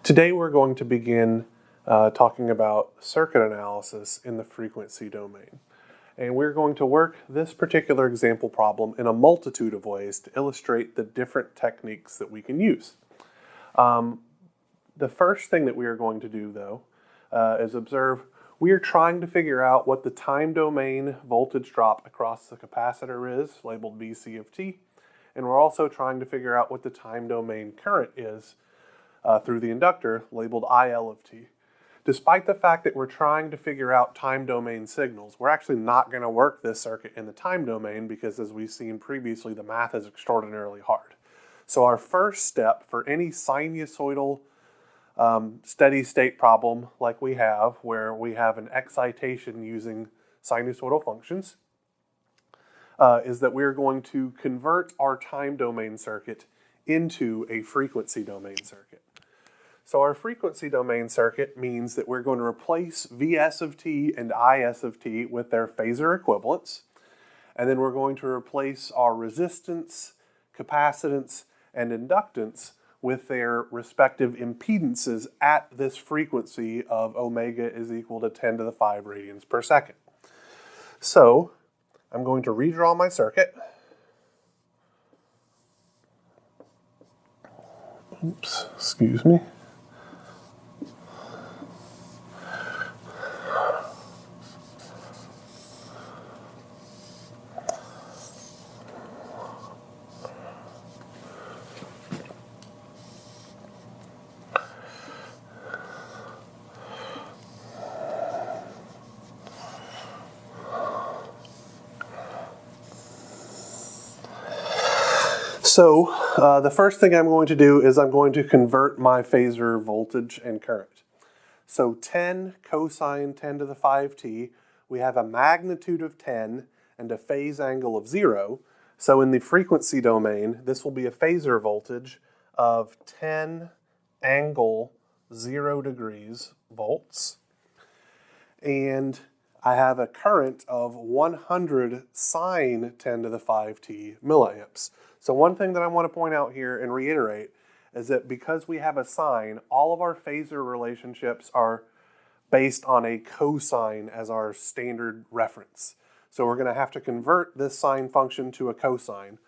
Today we're going to begin talking about circuit analysis in the frequency domain. And we're going to work this particular example problem in a multitude of ways to illustrate the different techniques that we can use. The first thing that we are going to do, though, is observe we are trying to figure out what the time domain voltage drop across the capacitor is, labeled Vc of t, and we're also trying to figure out what the time domain current is through the inductor, labeled IL of t. Despite the fact that we're trying to figure out time domain signals, we're actually not going to work this circuit in the time domain because, as we've seen previously, the math is extraordinarily hard. So our first step for any sinusoidal steady state problem like we have, where we have an excitation using sinusoidal functions, is that we're going to convert our time domain circuit into a frequency domain circuit. So our frequency domain circuit means that we're going to replace Vs of t and Is of t with their phasor equivalents, and then we're going to replace our resistance, capacitance, and inductance with their respective impedances at this frequency of omega is equal to 10 to the 5 radians per second. So I'm going to redraw my circuit. Oops, excuse me. So the first thing I'm going to do is I'm going to convert my phasor voltage and current. So 10 cosine 10 to the 5t, we have a magnitude of 10 and a phase angle of 0. So in the frequency domain, this will be a phasor voltage of 10 angle 0 degrees volts. And I have a current of 100 sine 10 to the 5t milliamps. So one thing that I want to point out here and reiterate is that because we have a sine, all of our phasor relationships are based on a cosine as our standard reference. So we're going to have to convert this sine function to a cosine.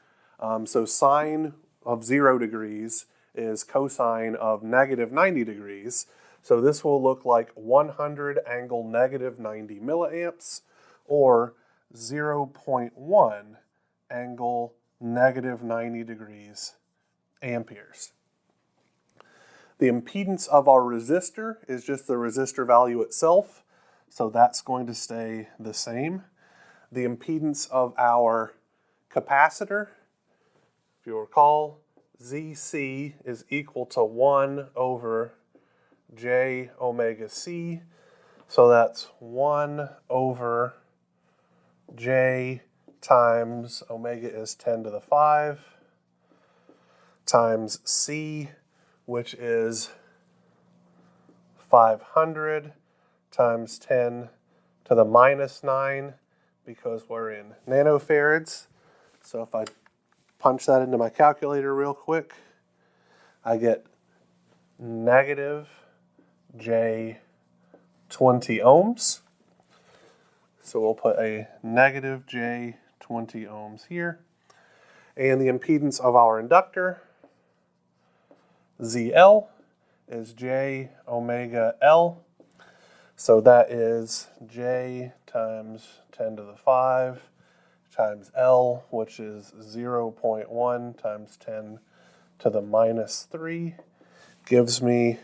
So sine of 0 degrees is cosine of negative 90 degrees. So this will look like 100 angle negative 90 milliamps, or 0.1 angle negative 90 degrees amperes. The impedance of our resistor is just the resistor value itself, so that's going to stay the same. The impedance of our capacitor, if you recall, ZC is equal to 1 over J omega C, so that's 1 over J times omega is 10 to the 5 times C, which is 500 times 10 to the minus 9, because we're in nanofarads. So if I punch that into my calculator real quick, I get negative J 20 ohms. So we'll put a negative J 20 ohms here. And the impedance of our inductor, ZL, is J omega L. So that is J times 10 to the 5 times L, which is 0.1 times 10 to the minus 3, gives me,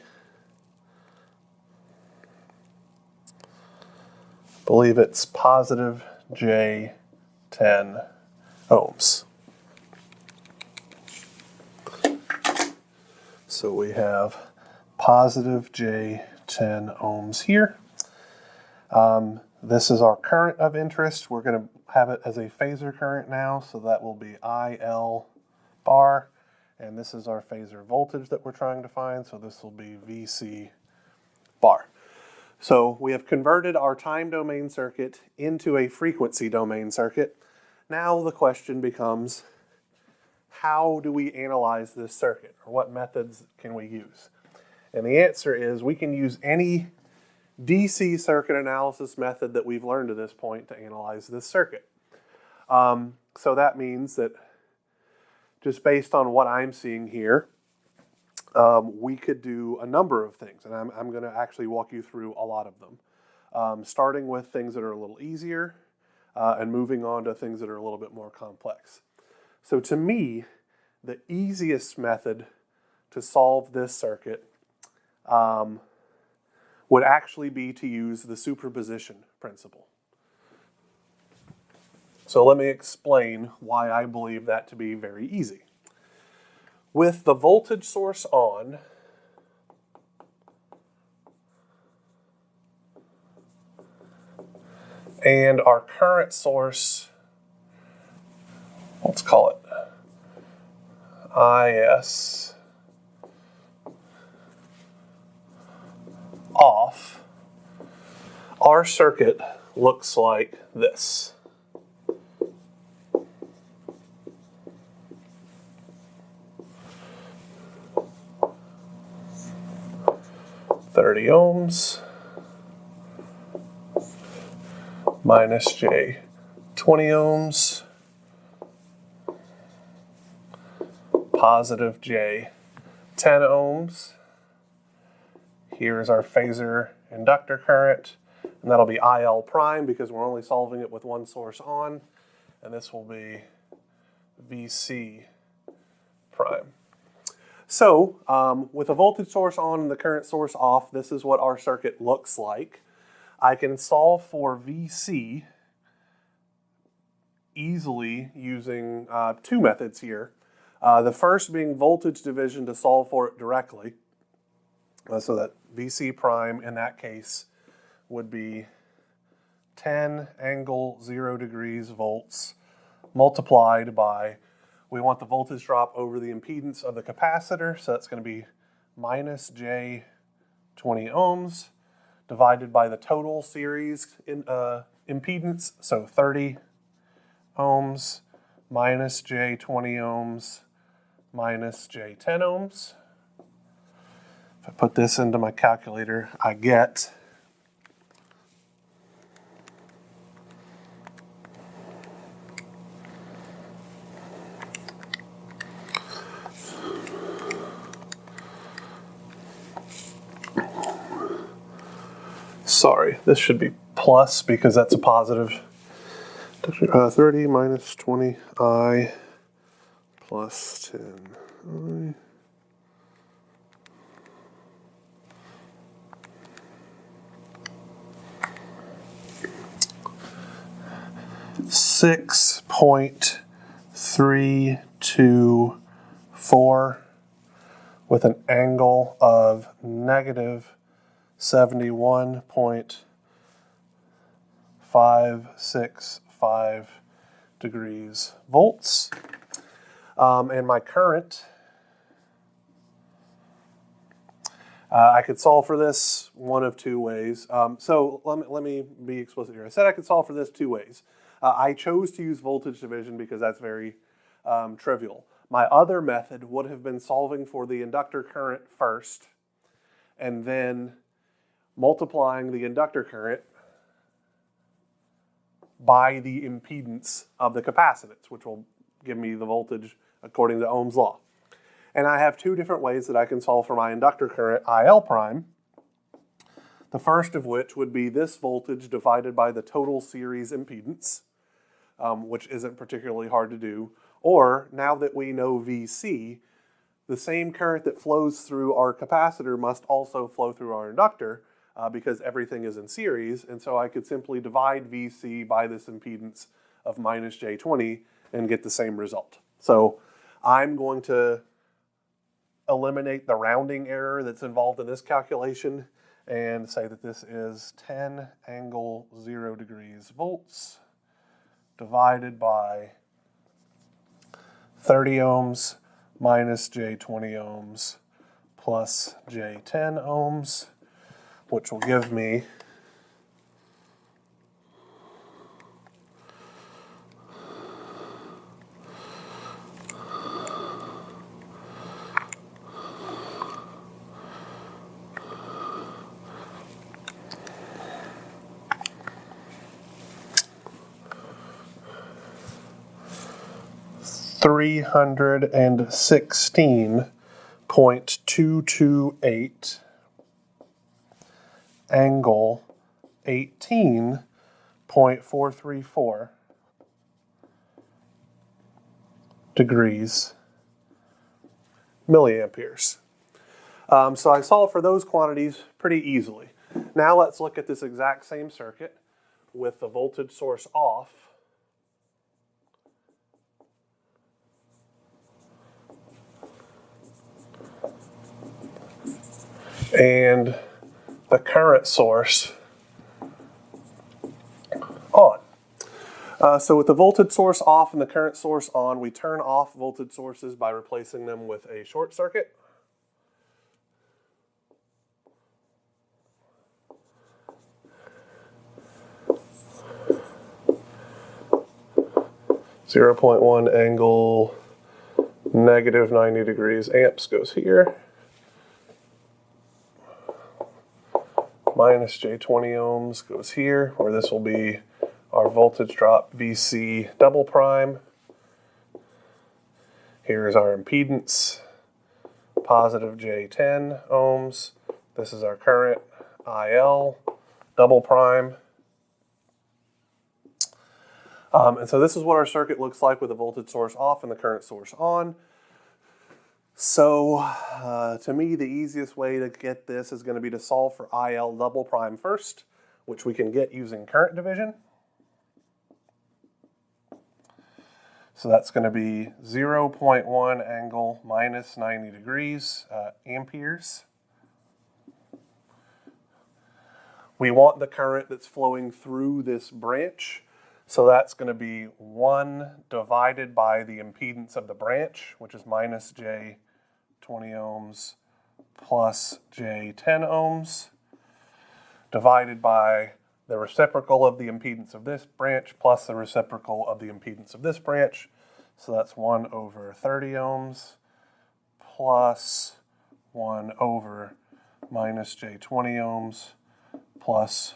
I believe it's positive J 10 ohms. So we have positive J 10 ohms here. This is our current of interest. We're going to have it as a phasor current now, so that will be IL bar. And this is our phasor voltage that we're trying to find, so this will be VC bar. So we have converted our time domain circuit into a frequency domain circuit. Now the question becomes, how do we analyze this circuit, or what methods can we use? And the answer is we can use any DC circuit analysis method that we've learned to this point to analyze this circuit. So that means that just based on what I'm seeing here, we could do a number of things, and I'm going to actually walk you through a lot of them, starting with things that are a little easier and moving on to things that are a little bit more complex. So to me, the easiest method to solve this circuit would actually be to use the superposition principle. So let me explain why I believe that to be very easy. With the voltage source on, and our current source, let's call it IS off, our circuit looks like this. Ohms minus J 20 ohms positive J 10 ohms. Here's our phasor inductor current, and that'll be IL prime because we're only solving it with one source on, and this will be VC prime. So with a voltage source on and the current source off, this is what our circuit looks like. I can solve for VC easily using two methods here. The first being voltage division to solve for it directly. So that VC prime in that case would be 10 angle 0 degrees volts multiplied by, we want the voltage drop over the impedance of the capacitor, so that's going to be minus J 20 ohms divided by the total series impedance, so 30 ohms minus J 20 ohms minus J 10 ohms. If I put this into my calculator, I get sorry, this should be plus because that's a positive. 30 minus 20I plus 10I. 6.324 with an angle of negative 71.565 degrees volts. And my current, I could solve for this one of two ways. So let me be explicit here. I said I could solve for this two ways. I chose to use voltage division because that's very trivial. My other method would have been solving for the inductor current first and then multiplying the inductor current by the impedance of the capacitance, which will give me the voltage according to Ohm's law. And I have two different ways that I can solve for my inductor current, IL prime. The first of which would be this voltage divided by the total series impedance, which isn't particularly hard to do. Or, now that we know VC, the same current that flows through our capacitor must also flow through our inductor because everything is in series. And so I could simply divide VC by this impedance of minus J20 and get the same result. So I'm going to eliminate the rounding error that's involved in this calculation and say that this is 10 angle 0 degrees volts divided by 30 ohms minus J 20 ohms plus J 10 ohms, which will give me 316.228 angle 18.434 degrees milliamperes. So I solved for those quantities pretty easily. Now let's look at this exact same circuit with the voltage source off and the current source on. So with the voltage source off and the current source on, we turn off voltage sources by replacing them with a short circuit. (0.1 angle negative 90 degrees amps goes here. Minus J20 ohms goes here, where this will be our voltage drop VC double prime. Here's our impedance, positive J10 ohms. This is our current IL double prime. And so this is what our circuit looks like with the voltage source off and the current source on. So to me, the easiest way to get this is going to be to solve for IL double prime first, which we can get using current division. So that's going to be 0.1 angle minus 90 degrees amperes. We want the current that's flowing through this branch. So that's going to be 1 divided by the impedance of the branch, which is minus J20 ohms plus J10 ohms, divided by the reciprocal of the impedance of this branch plus the reciprocal of the impedance of this branch. So that's 1 over 30 ohms plus 1 over minus J20 ohms plus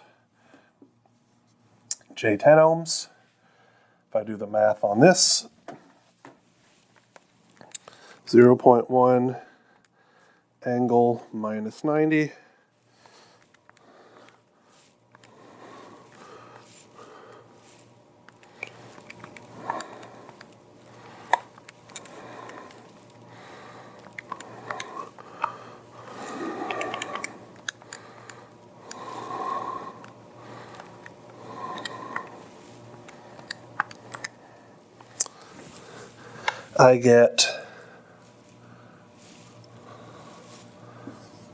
J10 ohms. If I do the math on this, 0.1 angle minus 90 I get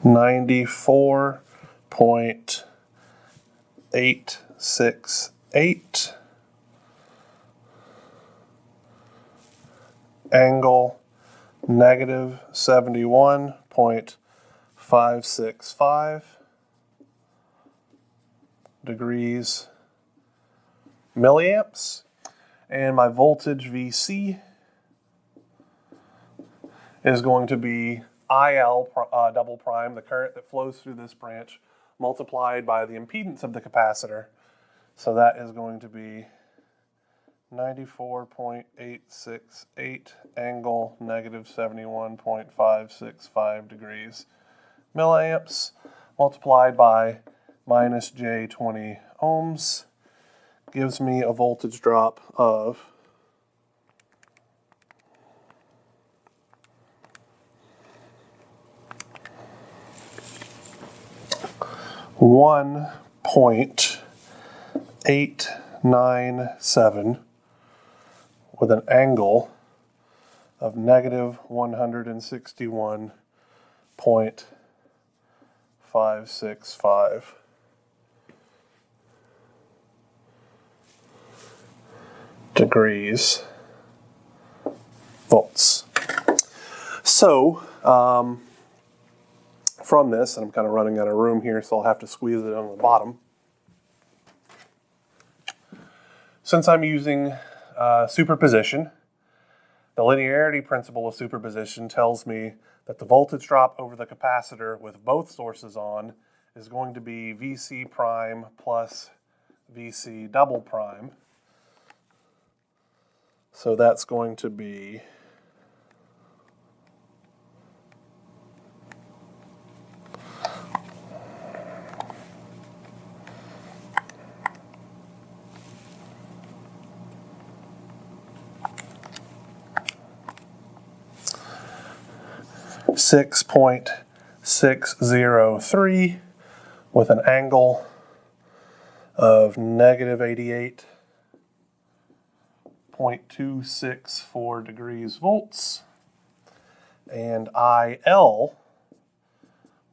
94.868 angle negative 71.565 degrees milliamps, and my voltage VC is going to be IL double prime, the current that flows through this branch, multiplied by the impedance of the capacitor. So that is going to be 94.868 angle negative 71.565 degrees milliamps, multiplied by minus J20 ohms, gives me a voltage drop of 1.897 with an angle of negative 161.565 degrees volts. So, from this, and I'm kind of running out of room here, so I'll have to squeeze it on the bottom. Since I'm using superposition, the linearity principle of superposition tells me that the voltage drop over the capacitor with both sources on is going to be VC prime plus VC double prime. So that's going to be 6.603 with an angle of negative 88.264 degrees volts. And IL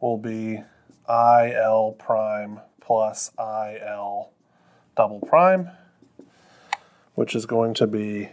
will be IL prime plus IL double prime, which is going to be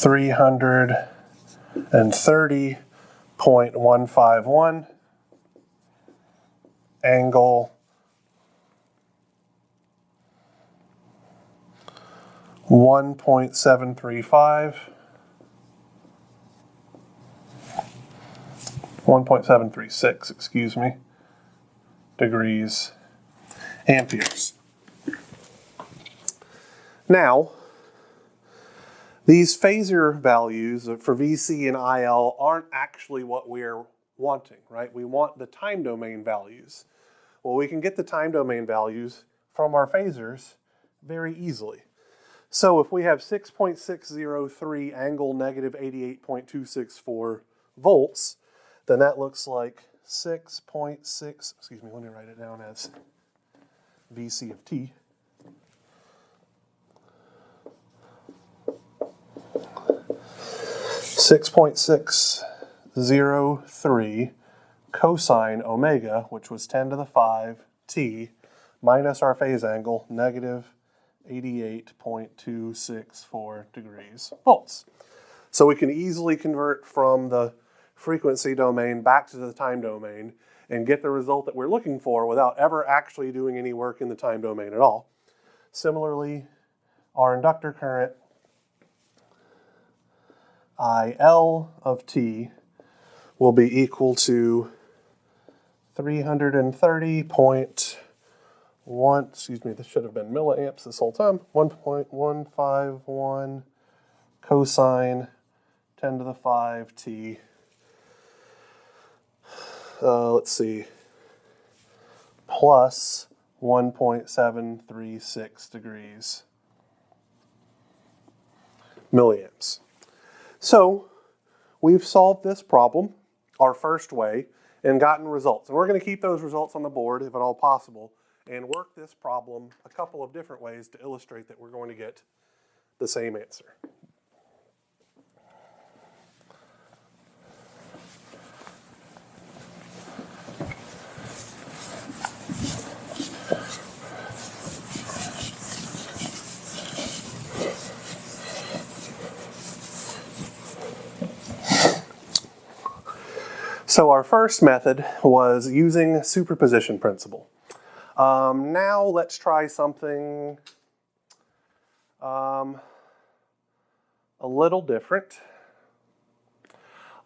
330.151 angle 1.735, 1.736, excuse me, degrees amperes. Now, these phasor values for VC and IL aren't actually what we're wanting, right? We want the time domain values. Well, we can get the time domain values from our phasors very easily. So if we have 6.603 angle negative 88.264 volts, then that looks like 6.6, excuse me, let me write it down as VC of T. 6.603 cosine omega, which was 10 to the 5 t, minus our phase angle, negative 88.264 degrees volts. So we can easily convert from the frequency domain back to the time domain and get the result that we're looking for without ever actually doing any work in the time domain at all. Similarly, our inductor current IL of T will be equal to 330.1, excuse me, this should have been milliamps this whole time, 1.151 cosine 10 to the 5 T, let's see, plus 1.736 degrees milliamps. So we've solved this problem our first way and gotten results. And we're going to keep those results on the board if at all possible and work this problem a couple of different ways to illustrate that we're going to get the same answer. So our first method was using superposition principle. Now let's try something a little different.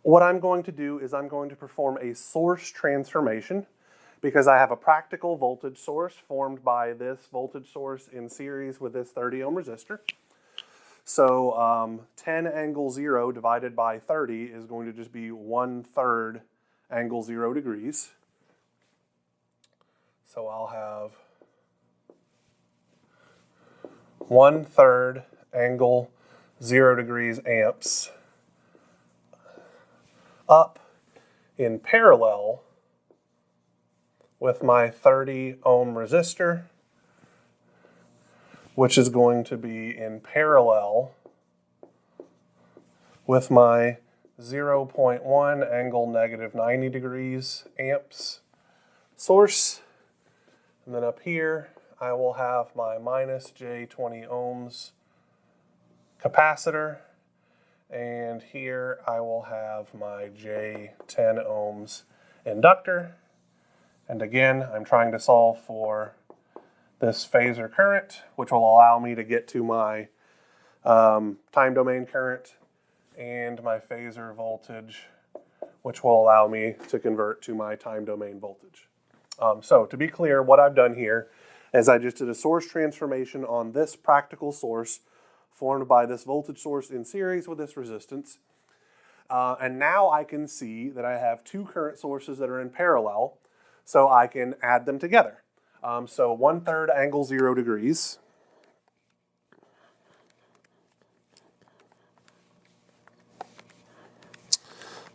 What I'm going to do is I'm going to perform a source transformation because I have a practical voltage source formed by this voltage source in series with this 30 ohm resistor. So 10 angle 0 divided by 30 is going to just be 1/3 angle 0 degrees. So I'll have 1/3 angle 0 degrees amps up in parallel with my 30 ohm resistor, which is going to be in parallel with my 0.1 angle negative 90 degrees amps source. And then up here, I will have my minus J20 ohms capacitor. And here I will have my J10 ohms inductor. And again, I'm trying to solve for this phasor current, which will allow me to get to my time domain current and my phasor voltage, which will allow me to convert to my time domain voltage. So to be clear, what I've done here is I just did a source transformation on this practical source formed by this voltage source in series with this resistance. And now I can see that I have two current sources that are in parallel, so I can add them together. So 1/3 angle 0 degrees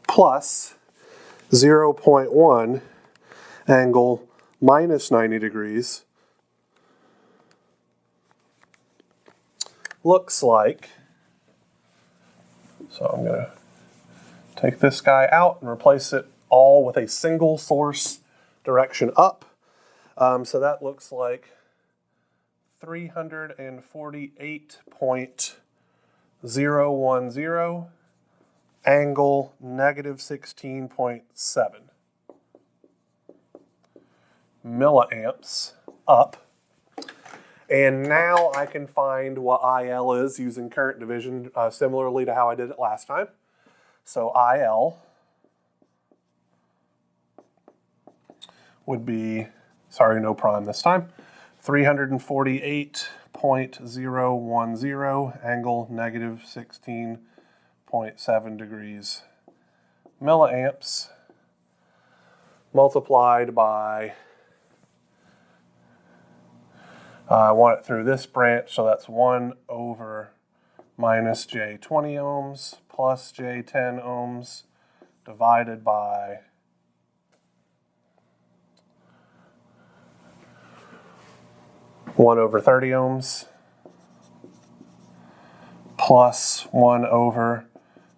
plus 0.1 angle minus 90 degrees looks like, so I'm going to take this guy out and replace it all with a single source direction up. So that looks like 348.010 angle negative 16.7 milliamps up. And now I can find what IL is using current division, similarly to how I did it last time. So IL would be, sorry, no prime this time, 348.010 angle negative 16.7 degrees milliamps multiplied by, I want it through this branch, so that's 1 over minus J 20 ohms plus J 10 ohms divided by 1 over 30 ohms plus 1 over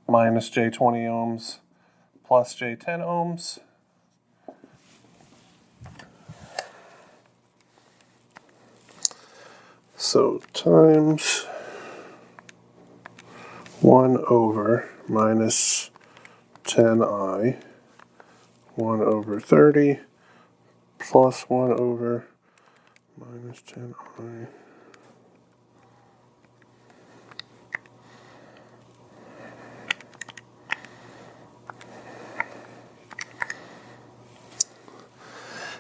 minus J 20 ohms plus J 10 ohms. So times 1 over minus 10i, 1 over 30, plus 1 over minus 10i.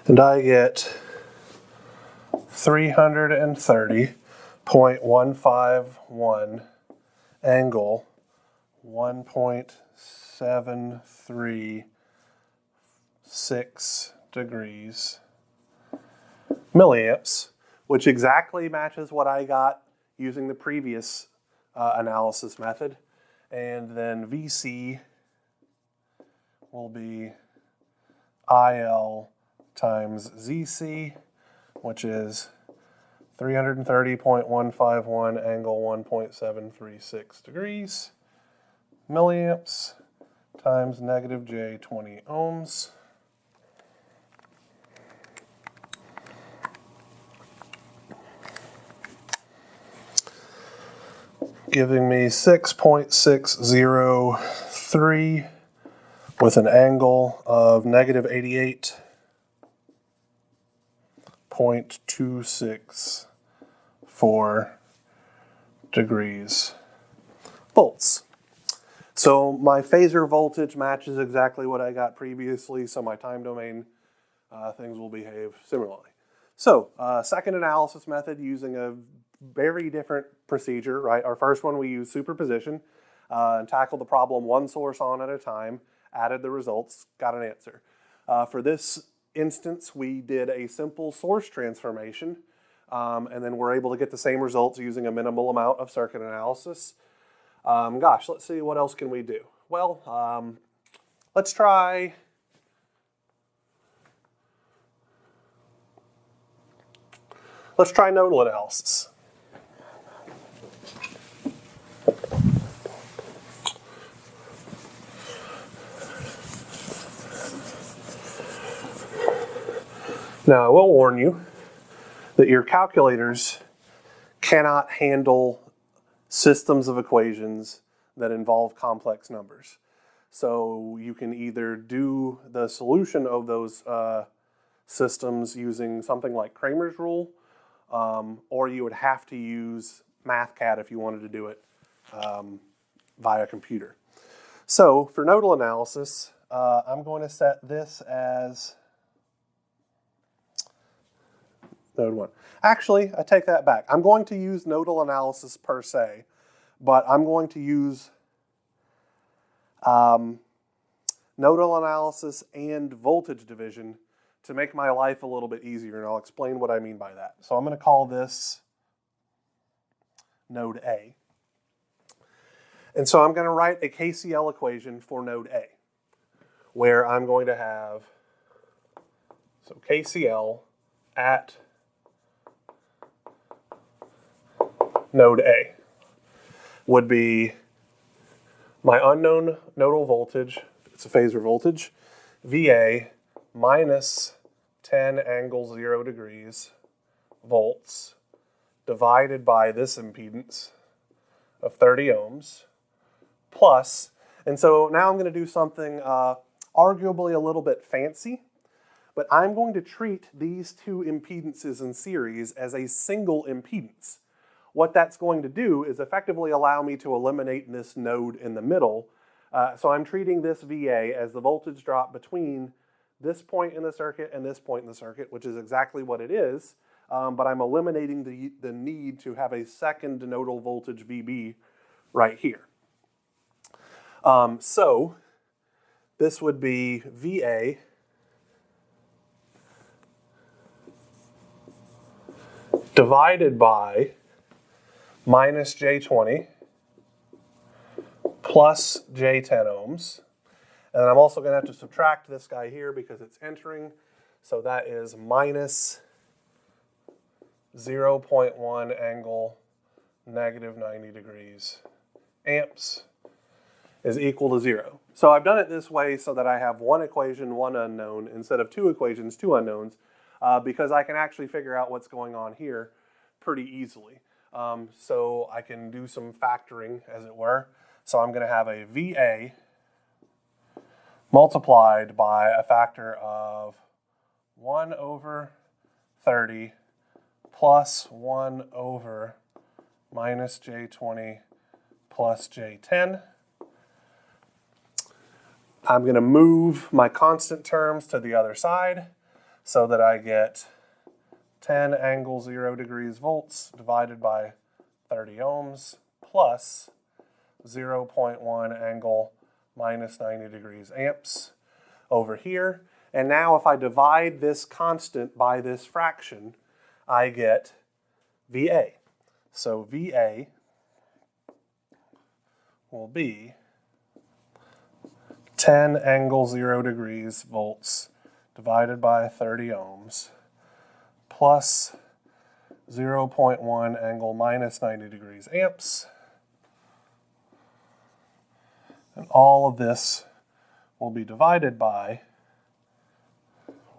And I get 330.151 angle 1.736 degrees milliamps, which exactly matches what I got using the previous analysis method. And then VC will be IL times ZC, which is 330.151 angle 1.736 degrees milliamps times negative J 20 ohms. Giving me 6.603 with an angle of negative 88.264 degrees volts. So my phasor voltage matches exactly what I got previously, so my time domain things will behave similarly. So second analysis method using a very different procedure, right? Our first one we used superposition and tackled the problem one source on at a time, added the results, got an answer. For this instance, we did a simple source transformation, and then we're able to get the same results using a minimal amount of circuit analysis. Gosh, let's see, what else can we do? Well, let's try nodal analysis. Now, I will warn you that your calculators cannot handle systems of equations that involve complex numbers. So you can either do the solution of those systems using something like Kramer's Rule, or you would have to use MathCAD if you wanted to do it via computer. So for nodal analysis, I'm going to set this as node 1. Actually, I take that back. I'm going to use nodal analysis per se, but I'm going to use nodal analysis and voltage division to make my life a little bit easier, and I'll explain what I mean by that. So I'm going to call this node A. And so I'm going to write a KCL equation for node A, where I'm going to have, so KCL at node A would be my unknown nodal voltage, it's a phasor voltage, VA minus 10 angle 0 degrees volts divided by this impedance of 30 ohms plus, and so now I'm going to do something arguably a little bit fancy, but I'm going to treat these two impedances in series as a single impedance. What that's going to do is effectively allow me to eliminate this node in the middle. So I'm treating this VA as the voltage drop between this point in the circuit and this point in the circuit, which is exactly what it is, but I'm eliminating the need to have a second nodal voltage VB right here. So this would be VA divided by minus J20 plus J10 ohms. And then I'm also going to have to subtract this guy here because it's entering. So that is minus 0.1 angle negative 90 degrees amps is equal to 0. So I've done it this way so that I have one equation, one unknown, instead of two equations, two unknowns, because I can actually figure out what's going on here pretty easily. So I can do some factoring, as it were. So I'm going to have a VA multiplied by a factor of 1 over 30 plus 1 over minus J20 plus J10. I'm going to move my constant terms to the other side so that I get 10 angle 0 degrees volts divided by 30 ohms plus 0.1 angle minus 90 degrees amps over here. And now if I divide this constant by this fraction, I get VA. So VA will be 10 angle 0 degrees volts divided by 30 ohms plus 0.1 angle minus 90 degrees amps. And all of this will be divided by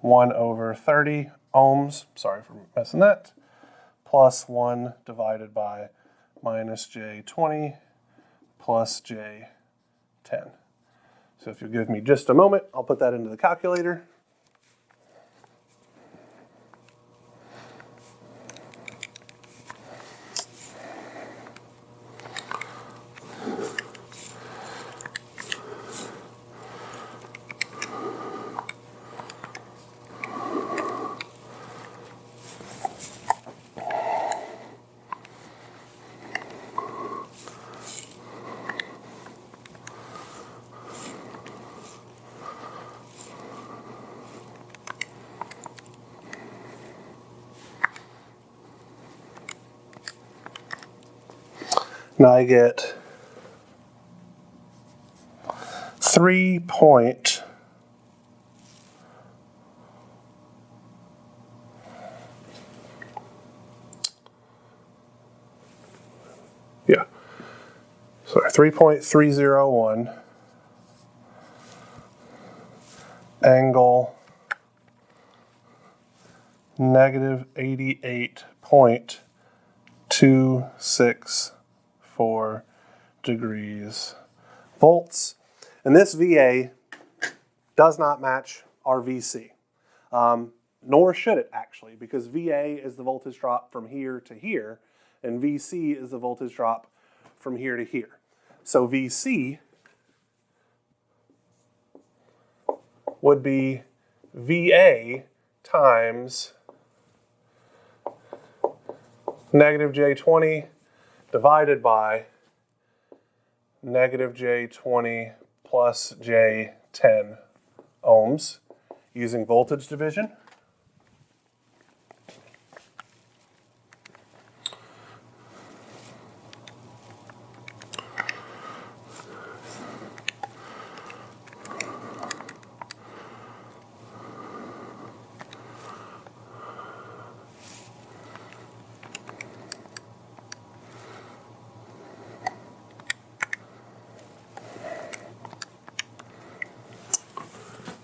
1 over 30 ohms, sorry for messing that, plus 1 divided by minus J20 plus J10. So if you'll give me just a moment, I'll put that into the calculator. Now I get 3 point, sorry, 3.301 angle negative 88.264 degrees volts. And this VA does not match our VC, nor should it actually, because VA is the voltage drop from here to here, and VC is the voltage drop from here to here. So VC would be VA times negative J20 divided by negative J20 plus J10 ohms using voltage division.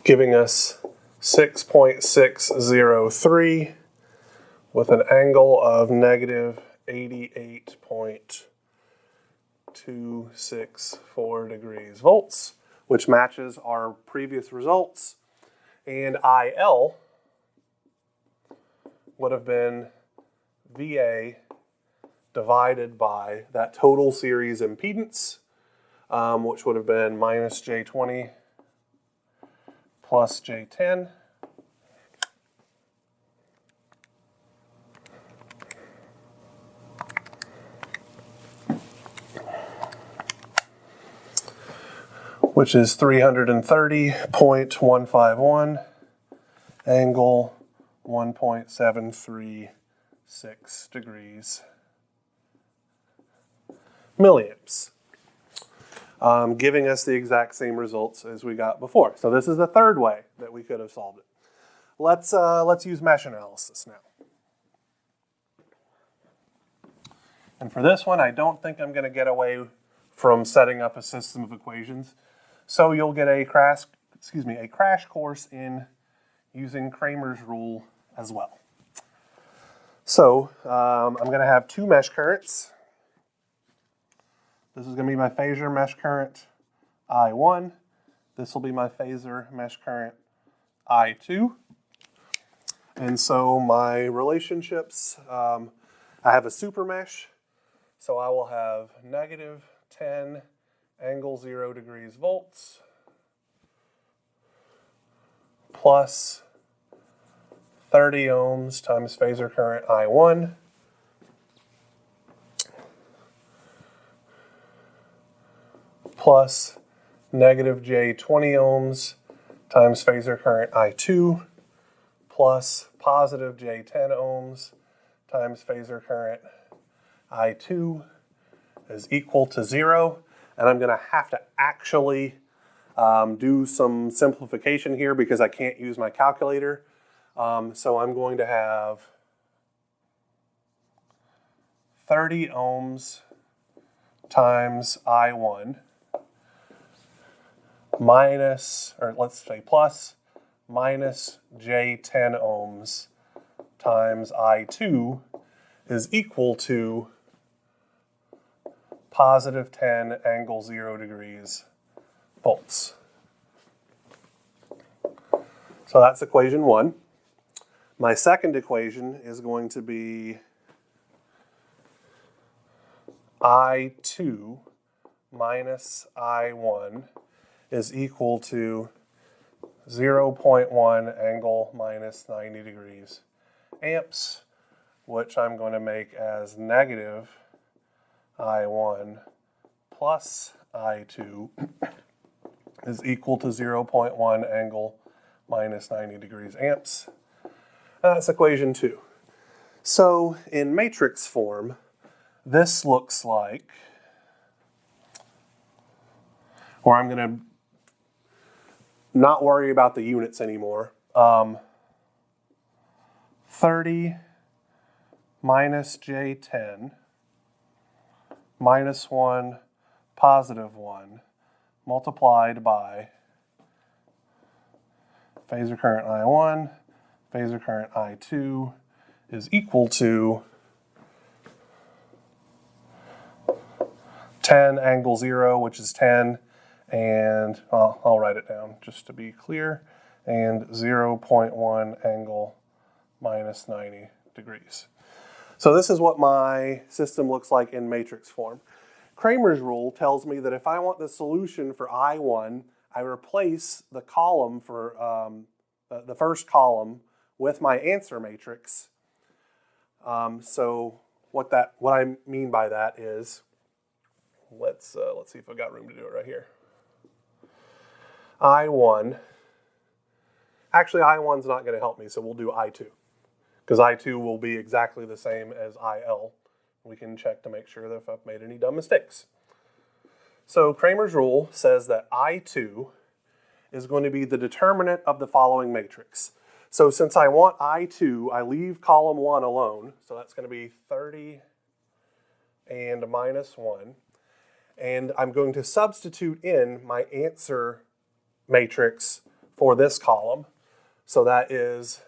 Giving us 6.603 with an angle of negative 88.264 degrees volts, which matches our previous results. And IL would have been VA divided by that total series impedance, which would have been minus J20 plus J10, which is 330.151, angle 1.736 degrees milliamps. Giving us the exact same results as we got before. So this is the third way that we could have solved it. Let's use mesh analysis now. And for this one, I don't think I'm going to get away from setting up a system of equations. So you'll get a crash course in using Kramer's rule as well. So I'm going to have two mesh currents. This is going to be my phasor mesh current I1. This will be my phasor mesh current I2. And so my relationships, I have a super mesh. So I will have negative 10 angle 0 degrees volts plus 30 ohms times phasor current I1 plus negative J20 ohms times phasor current I2 plus positive J10 ohms times phasor current I2 is equal to 0. And I'm going to have to actually do some simplification here because I can't use my calculator. So I'm going to have 30 ohms times I1 minus, or let's say plus, minus J10 ohms times I2 is equal to positive 10 angle 0 degrees volts. So that's equation 1. My second equation is going to be I2 minus I1 is equal to 0.1 angle minus 90 degrees amps, which I'm going to make as negative I1 plus I2 is equal to 0.1 angle minus 90 degrees amps. And that's equation 2. So in matrix form, this looks like, or I'm going to not worry about the units anymore. 30 minus J10 minus 1 positive 1 multiplied by phasor current I1, phasor current I2 is equal to 10 angle 0, which is 10, and I'll write it down just to be clear, and 0.1 angle minus 90 degrees. So this is what my system looks like in matrix form. Kramer's rule tells me that if I want the solution for I1, I replace the column for the first column with my answer matrix. So what I mean by that is, let's see if I've got room to do it right here. I1, actually I1's not going to help me, so we'll do I2. Because I2 will be exactly the same as IL. We can check to make sure that if I've made any dumb mistakes. So Kramer's rule says that I2 is going to be the determinant of the following matrix. So since I want I2, I leave column 1 alone. So that's going to be 30 and minus 1. And I'm going to substitute in my answer matrix for this column. So that is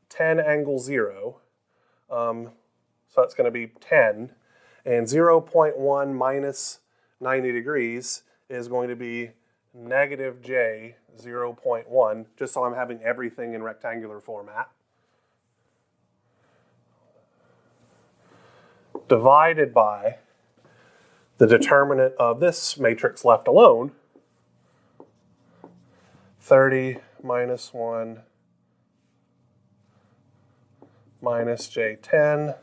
10 angle 0. So that's going to be 10. And 0.1 minus 90 degrees is going to be negative j 0.1, just so I'm having everything in rectangular format, divided by the determinant of this matrix left alone, 30 minus 1 minus j10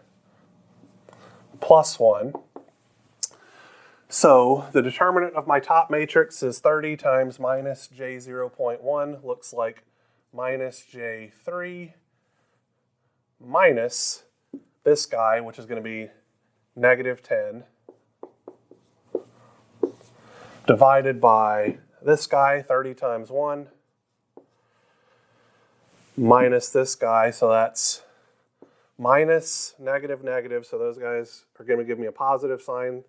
plus 1. So the determinant of my top matrix is 30 times minus j 0.1, looks like minus j3 minus this guy, which is going to be negative 10, divided by this guy, 30 times 1, minus this guy, so that's minus negative negative, so those guys are going to give me a positive sign.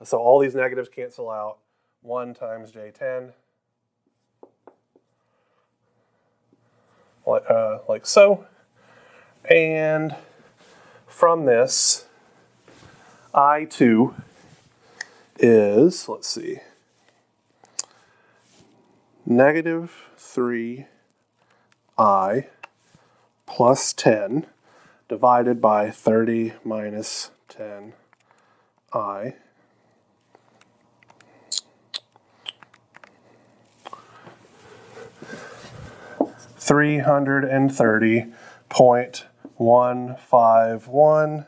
So all these negatives cancel out. 1 times j10, like so. And from this, I2 is, let's see, negative 3i plus 10 divided by 30 minus 10i. 330.151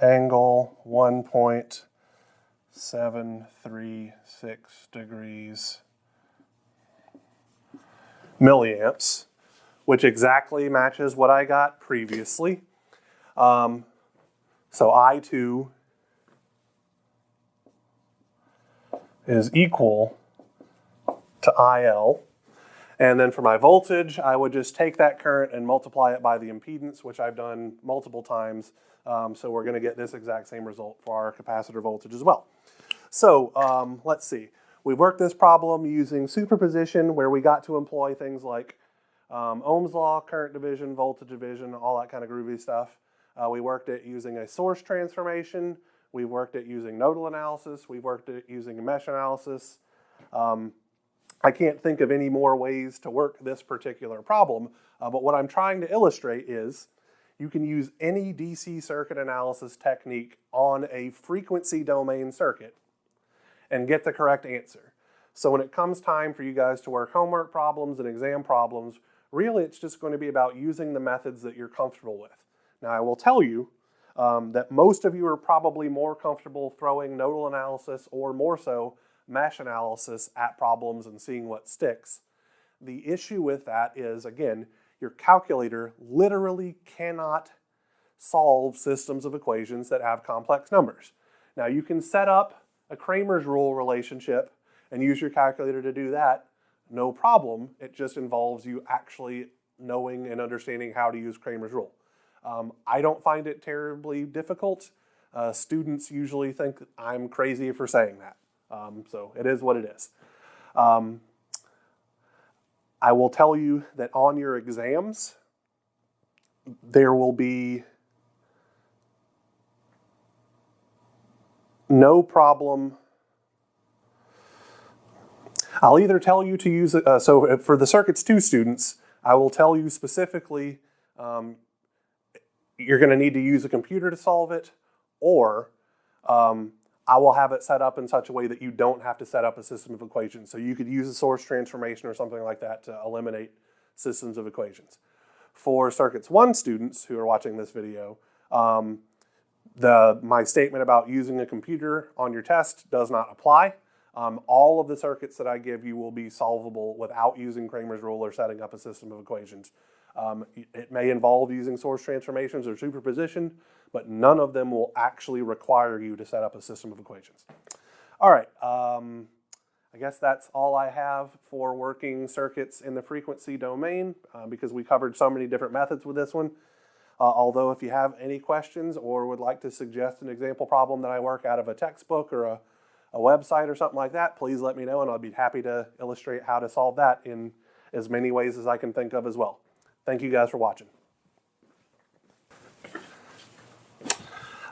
angle 1.736 degrees milliamps, which exactly matches what I got previously. So I2 is equal to IL. And then for my voltage, I would just take that current and multiply it by the impedance, which I've done multiple times. So we're going to get this exact same result for our capacitor voltage as well. So let's see. We worked this problem using superposition, where we got to employ things like Ohm's law, current division, voltage division, all that kind of groovy stuff. We worked it using a source transformation. We worked it using nodal analysis. We worked it using a mesh analysis. I can't think of any more ways to work this particular problem, but what I'm trying to illustrate is you can use any DC circuit analysis technique on a frequency domain circuit and get the correct answer. So when it comes time for you guys to work homework problems and exam problems, really it's just going to be about using the methods that you're comfortable with. Now I will tell you that most of you are probably more comfortable throwing nodal analysis, or more so mesh analysis, at problems and seeing what sticks. The issue with that is, again, your calculator literally cannot solve systems of equations that have complex numbers. Now you can set up a Kramer's rule relationship and use your calculator to do that, no problem. It just involves you actually knowing and understanding how to use Kramer's rule. I don't find it terribly difficult. Students usually think I'm crazy for saying that. So it is what it is. I will tell you that on your exams, there will be no problem. I'll either tell you to use, so for the Circuits 2 students, I will tell you specifically you're going to need to use a computer to solve it, or I will have it set up in such a way that you don't have to set up a system of equations. So you could use a source transformation or something like that to eliminate systems of equations. For Circuits 1 students who are watching this video, my statement about using a computer on your test does not apply. All of the circuits that I give you will be solvable without using Kramer's rule or setting up a system of equations. It may involve using source transformations or superposition, but none of them will actually require you to set up a system of equations. All right, I guess that's all I have for working circuits in the frequency domain because we covered so many different methods with this one. Although if you have any questions or would like to suggest an example problem that I work out of a textbook or a website or something like that, please let me know and I'll be happy to illustrate how to solve that in as many ways as I can think of as well. Thank you guys for watching.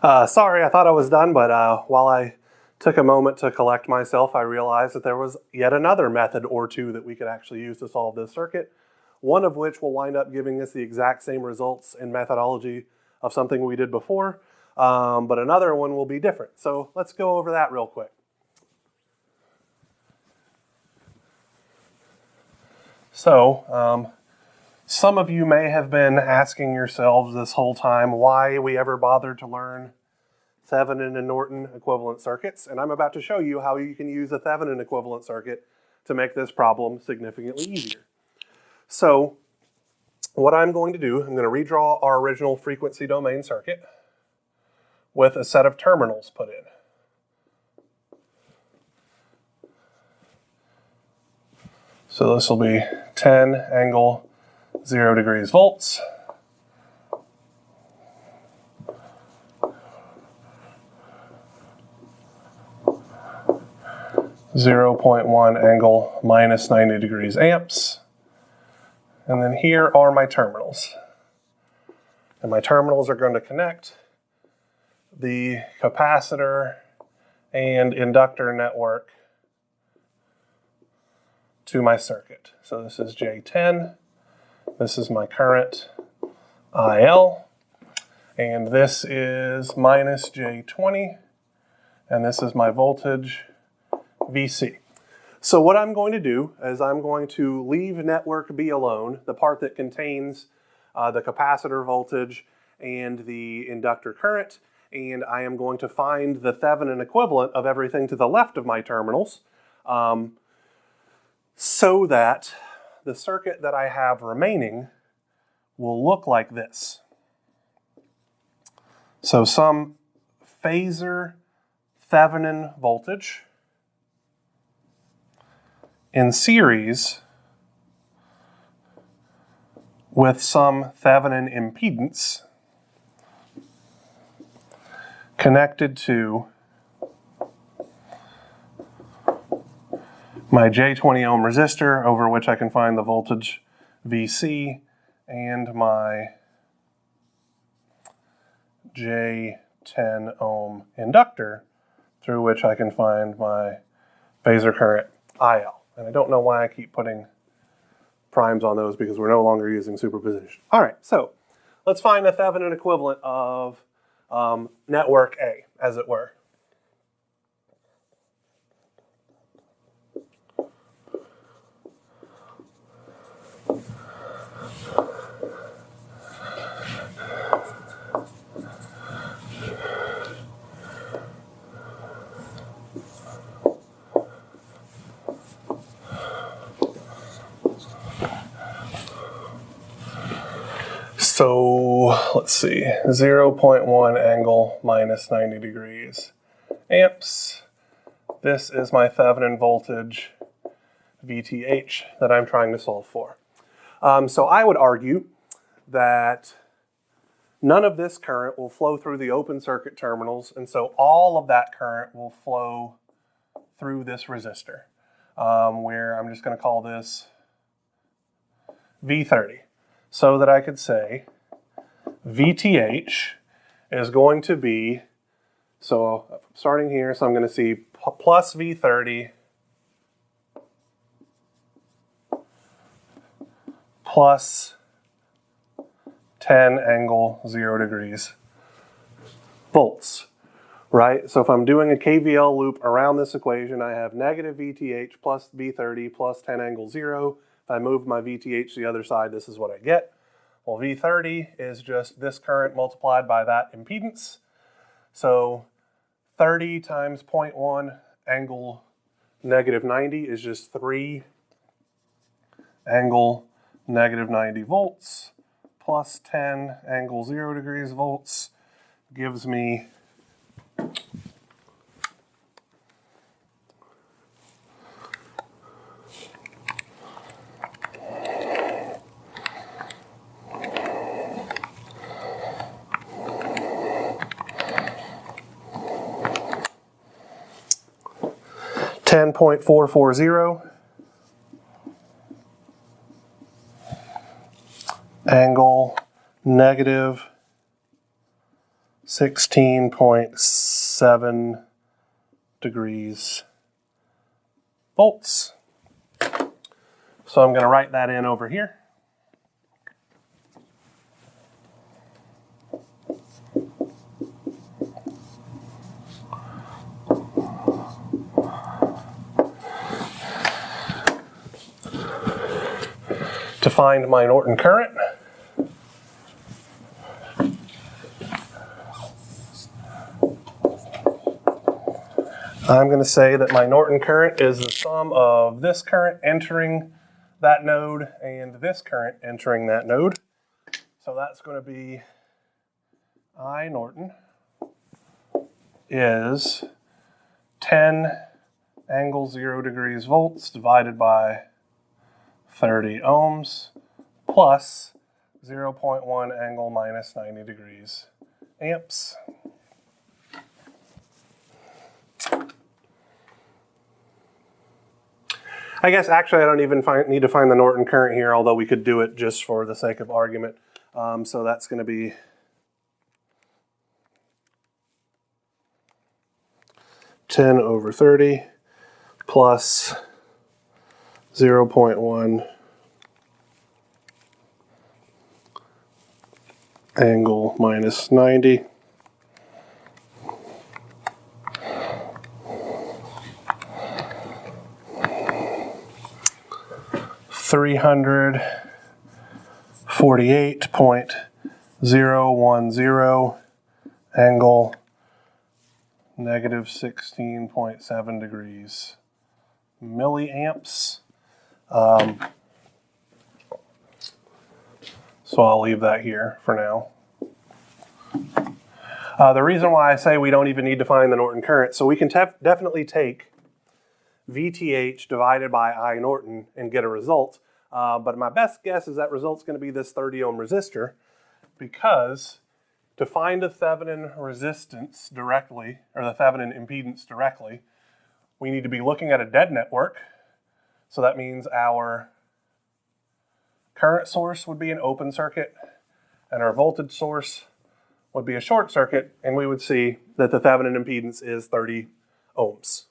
Sorry, I thought I was done, but while I took a moment to collect myself, I realized that there was yet another method or two that we could actually use to solve this circuit, one of which will wind up giving us the exact same results in methodology of something we did before, but another one will be different. So let's go over that real quick. So, some of you may have been asking yourselves this whole time why we ever bothered to learn Thevenin and Norton equivalent circuits, and I'm about to show you how you can use a Thevenin equivalent circuit to make this problem significantly easier. So, what I'm going to do, I'm going to redraw our original frequency domain circuit with a set of terminals put in. So this will be 10 angle 0 degrees volts. (0.1 angle minus 90 degrees amps. And then here are my terminals. And my terminals are going to connect the capacitor and inductor network to my circuit. So this is J10, this is my current IL, and this is minus J20, and this is my voltage VC. So what I'm going to do is I'm going to leave network B alone, the part that contains the capacitor voltage and the inductor current, and I am going to find the Thevenin equivalent of everything to the left of my terminals so that the circuit that I have remaining will look like this. So some phasor Thevenin voltage in series with some Thevenin impedance connected to my J20 ohm resistor over which I can find the voltage VC and my J10 ohm inductor through which I can find my phasor current IL. And I don't know why I keep putting primes on those because we're no longer using superposition. All right, so let's find the Thevenin equivalent of network A, as it were. So let's see, 0.1 angle minus 90 degrees amps. This is my Thevenin voltage VTH that I'm trying to solve for. So I would argue that none of this current will flow through the open circuit terminals, and so all of that current will flow through this resistor, where I'm just going to call this V30. So that I could say VTH is going to be, so starting here, so I'm going to see plus V30 plus 10 angle 0 degrees volts, right? So if I'm doing a KVL loop around this equation, I have negative VTH plus V30 plus 10 angle 0. If I move my VTH to the other side, this is what I get. Well, V30 is just this current multiplied by that impedance. So 30 times 0.1 angle negative 90 is just 3 angle negative 90 volts plus 10 angle 0 degrees volts gives me 10.440 angle negative 16.7 degrees volts. So I'm going to write that in over here. To find my Norton current, I'm going to say that my Norton current is the sum of this current entering that node and this current entering that node. So that's going to be I Norton is 10 angle 0 degrees volts divided by 30 ohms plus 0.1 angle minus 90 degrees amps. I guess actually I don't even need to find the Norton current here, although we could do it just for the sake of argument. So that's going to be 10 over 30 plus 0.1 angle minus 90. $348.010 angle negative 16.7 degrees milliamps. So I'll leave that here for now. The reason why I say we don't even need to find the Norton current, so we can definitely take VTH divided by I Norton and get a result. But my best guess is that result's going to be this 30 ohm resistor, because to find a Thevenin resistance directly, or the Thevenin impedance directly, we need to be looking at a dead network. So that means our current source would be an open circuit and our voltage source would be a short circuit, and we would see that the Thevenin impedance is 30 ohms.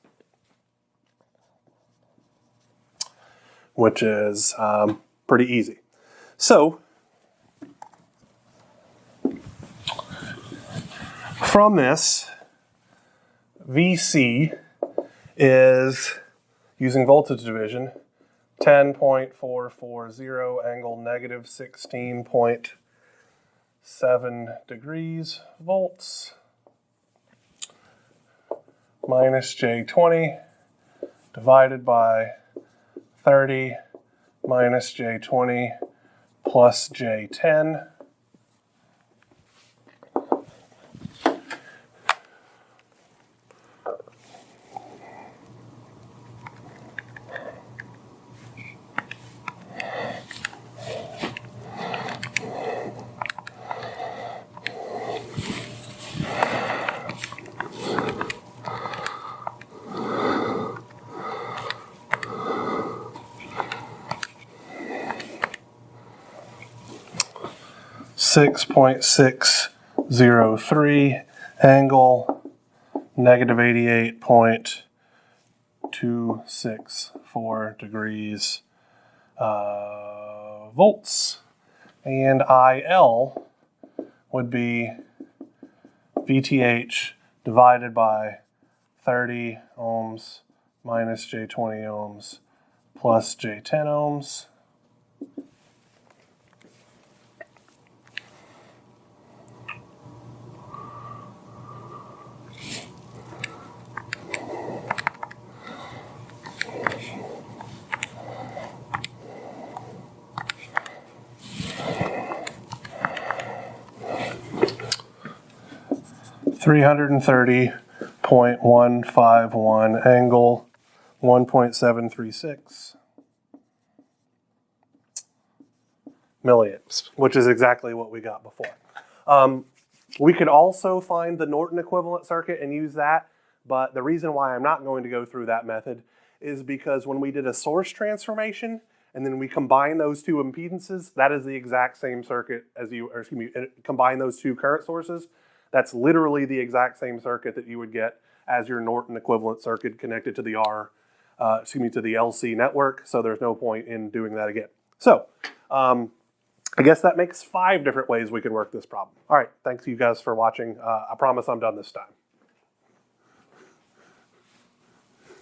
Which is pretty easy. So, from this, VC is, using voltage division, 10.440 angle negative 16.7 degrees volts minus J20 divided by 30 minus J20 plus J10. .603 angle negative 88.264 degrees volts. And IL would be VTH divided by 30 ohms minus J20 ohms plus J10 ohms. $330.151 angle 1.736 milliamps, which is exactly what we got before. We could also find the Norton equivalent circuit and use that, but the reason why I'm not going to go through that method is because when we did a source transformation and then we combine those two impedances, that is the exact same circuit as combine those two current sources. That's literally the exact same circuit that you would get as your Norton equivalent circuit connected to the to the LC network. So there's no point in doing that again. So I guess that makes 5 different ways we could work this problem. All right, thanks you guys for watching. I promise I'm done this time.